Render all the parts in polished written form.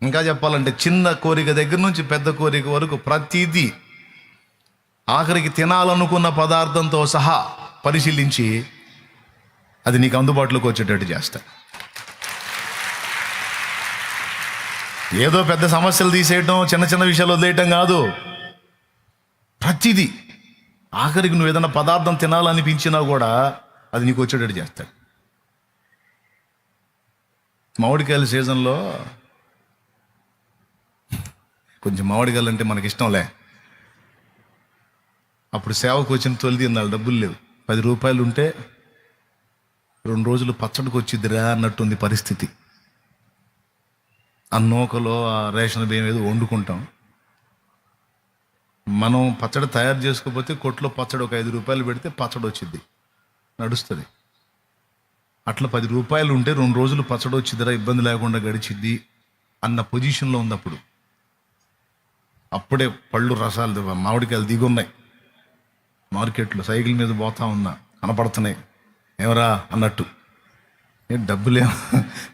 ఇంకా చెప్పాలంటే చిన్న కోరిక దగ్గర నుంచి పెద్ద కోరిక వరకు ప్రతిదీ ఆఖరికి తినాలనుకున్న పదార్థంతో సహా పరిశీలించి అది నీకు అందుబాటులోకి వచ్చేటట్టు చేస్తా. ఏదో పెద్ద సమస్యలు తీసేయటం, చిన్న చిన్న విషయాలు వదిలేయటం కాదు. ప్రతిదీ ఆఖరికి నువ్వు ఏదైనా పదార్థం తినాలనిపించినా కూడా అది నీకు వచ్చేటట్టు చేస్తాడు. మామిడికాయల సీజన్లో కొంచెం మామిడికాయలు అంటే మనకి ఇష్టంలే. అప్పుడు సేవకు వచ్చిన తొలిది నాలుగు డబ్బులు లేవు, 10 రూపాయలు ఉంటే 2 రోజులు పచ్చడికి వచ్చిద్దిరా అన్నట్టుంది పరిస్థితి. ఆ నూకలో ఆ రేషన్ బియ్యం ఏదో వండుకుంటాం. మనం పచ్చడి తయారు చేసుకోకపోతే కొట్లో పచ్చడి ఒక 5 రూపాయలు పెడితే పచ్చడి వచ్చిద్ది, నడుస్తుంది. అట్లా 10 రూపాయలు ఉంటే 2 రోజులు పచ్చడి వచ్చిద్దిరా, ఇబ్బంది లేకుండా గడిచిద్ది అన్న పొజిషన్లో ఉంది. అప్పుడే పళ్ళు రసాలు మామిడికాయలు దిగున్నాయి మార్కెట్లో. సైకిల్ మీద పోతా ఉన్నా, కనపడుతున్నాయి, ఏమరా అన్నట్టు. డబ్బులేమో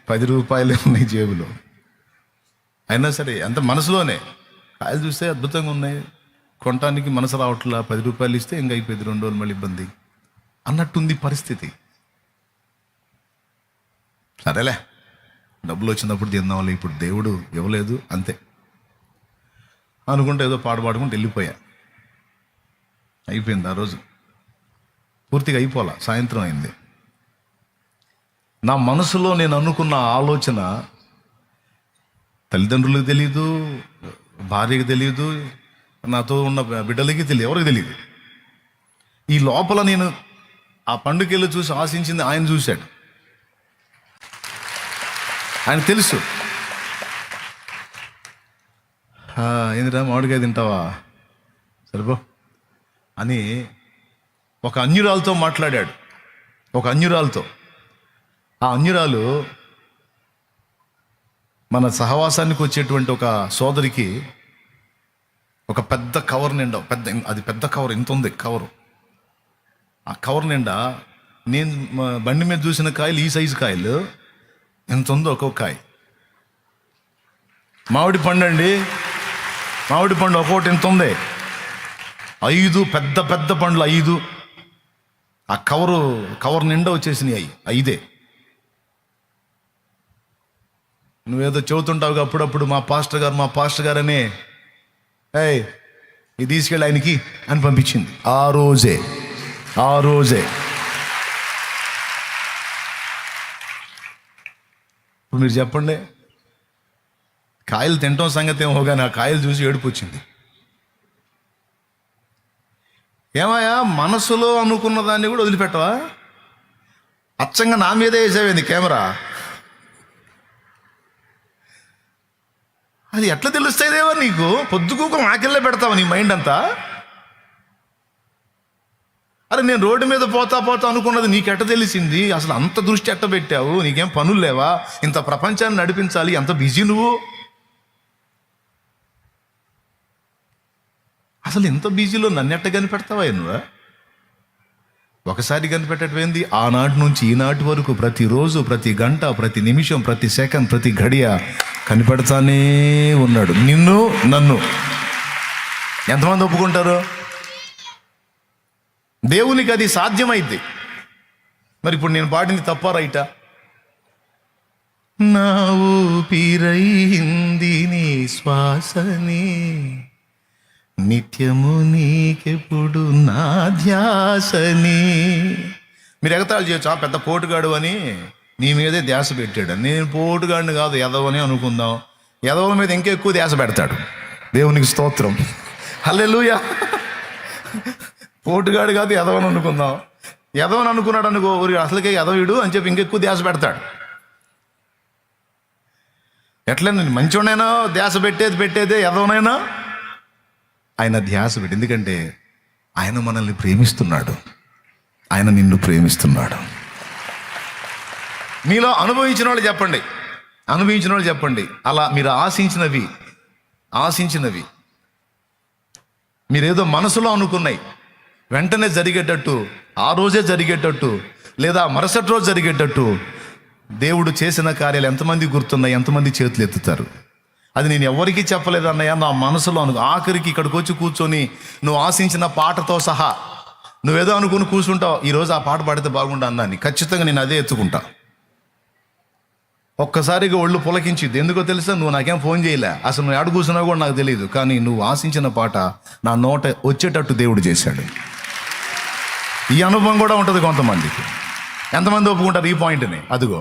10 రూపాయలే ఉన్నాయి జేబులో. అయినా సరే అంత మనసులోనే కాయలు చూస్తే అద్భుతంగా ఉన్నాయి, కొనటానికి మనసు రావట్లా. 10 రూపాయలు ఇస్తే ఇంకా అయిపోయింది, 2 రోజులు మళ్ళీ ఇబ్బంది అన్నట్టుంది పరిస్థితి. సరేలే డబ్బులు వచ్చినప్పుడు తిందాంలే, ఇప్పుడు దేవుడు ఇవ్వలేదు అంతే అనుకుంటే ఏదో పాడుకుంటూ వెళ్ళిపోయా. అయిపోయింది ఆ రోజు, పూర్తిగా అయిపోలా. సాయంత్రం అయింది. నా మనసులో నేను అనుకున్న ఆలోచన తల్లిదండ్రులకు తెలియదు, భార్యకి తెలియదు, నాతో ఉన్న బిడ్డలకి తెలియదు, ఎవరికి తెలియదు. ఈ లోపల నేను ఆ పండుగలు చూసి ఆశించింది ఆయన చూశాడు. ఆయన తెలుసు. ఏందిరా మామిడికాయ తింటావా, సరిపో అని ఒక అన్యురాలతో మాట్లాడాడు. ఒక అన్యురాలతో. ఆ అన్యురాలు మన సహవాసానికి వచ్చేటువంటి ఒక సోదరికి ఒక పెద్ద కవర్ నిండా, పెద్ద కవర్ ఇంత ఉంది కవరు. ఆ కవర్ నిండా నేను బండి మీద చూసిన కాయలు, ఈ సైజు కాయలు ఎంత ఉందో ఒక్కొక్క కాయ. మామిడి పండు అండి, మామిడి పండు ఒక్కొక్కటి ఎంత ఉంది, 5 పెద్ద పెద్ద పండ్లు 5. ఆ కవర్ నిండా వచ్చేసినాయి 5. నువ్వేదో చెబుతుంటావు అప్పుడప్పుడు మా పాస్టర్ గారు అని, ఇది తీసుకెళ్ళి ఆయనకి అని పంపించింది. ఆ రోజే ఇప్పుడు మీరు చెప్పండి, కాయలు తింటాం సంగతి ఏమో కానీ ఆ కాయలు చూసి ఏడుపు వచ్చింది. ఏమయ్యా మనసులో అనుకున్న దాన్ని కూడా వదిలిపెట్టవా? అచ్చంగా నా మీదే వేసావేంది కెమెరా? అది ఎట్లా తెలుస్తాయిదేవో నీకు? పొద్దుకూక నాకెళ్ళే పెడతావా నీ మైండ్ అంతా? అరే నేను రోడ్డు మీద పోతా అనుకున్నది నీకెట్ట తెలిసింది? అసలు అంత దృష్టి ఎట్ట పెట్టావు? నీకేం పనులు లేవా? ఇంత ప్రపంచాన్ని నడిపించాలి, ఎంత బిజీ నువ్వు. అసలు ఇంత బిజీలో నన్ను ఎట్ట కనిపెడతావా నువ్వు? ఒకసారి కనిపెట్టేటివేంది, ఆనాటి నుంచి ఈనాటి వరకు ప్రతిరోజు, ప్రతి గంట, ప్రతి నిమిషం, ప్రతి సెకండ్, ప్రతి గడియ కనిపెడతానే ఉన్నాడు నిన్ను, నన్ను. ఎంతమంది ఒప్పుకుంటారు? దేవునికి అది సాధ్యమైంది. మరి ఇప్పుడు నేను పాడింది తప్పా రైటా? నా ఊపిరైంది నీ శ్వాసని, నిత్యము నీకెప్పుడు నా ధ్యాసని. మీరు ఎగతాళి చేయొచ్చు, పెద్ద పోటుగాడు అని నీ మీదే ధ్యాస పెట్టాడు. నేను పోటుగాడిని కాదు, ఎదవని అనుకుందాం. ఎదవల మీద ఇంకా ఎక్కువ ధ్యాస పెడతాడు. దేవునికి స్తోత్రం, హల్లెలూయా. పోటుగాడు కాదు, ఎదవని అనుకుందాం. ఎదవని అనుకున్నాడు అనుకో, అసలుకే ఎదవీడు అని చెప్పి ఇంకెక్కువ ధ్యాస పెడతాడు. ఎట్లా మంచోడైనా ధ్యాస పెట్టేదే ఎదవనైనా ఆయన ధ్యాస పెట్టి. ఎందుకంటే ఆయన మనల్ని ప్రేమిస్తున్నాడు, ఆయన నిన్ను ప్రేమిస్తున్నాడు. మీలో అనుభవించిన వాళ్ళు చెప్పండి, అలా మీరు ఆశించినవి మీరేదో మనసులో అనుకున్నాయి వెంటనే జరిగేటట్టు, ఆ రోజే జరిగేటట్టు, లేదా మరుసటి రోజు జరిగేటట్టు దేవుడు చేసిన కార్యాలు ఎంతమంది గుర్తున్నాయి? ఎంతమంది చేతులు ఎత్తుతారు? అది నేను ఎవరికీ చెప్పలేదు అన్నయ్య, నా మనసులో ఆఖరికి ఇక్కడికి వచ్చి కూర్చొని నువ్వు ఆశించిన పాటతో సహా నువ్వేదో అనుకుని కూర్చుంటావు, ఈరోజు ఆ పాట పాడితే బాగుండా అన్నాన్ని ఖచ్చితంగా నేను అదే ఎత్తుకుంటా. ఒక్కసారిగా ఒళ్ళు పులకించిద్ది. ఎందుకో తెలుసా? నువ్వు నాకేం ఫోన్ చేయలే, అసలు నువ్వు ఎక్కడ కూర్చున్నావు కూడా నాకు తెలియదు, కానీ నువ్వు ఆశించిన పాట నా నోట వచ్చేటట్టు దేవుడు చేశాడు. ఈ అనుభవం కూడా ఉంటుంది కొంతమందికి. ఎంతమంది ఒప్పుకుంటారు ఈ పాయింట్ని? అదిగో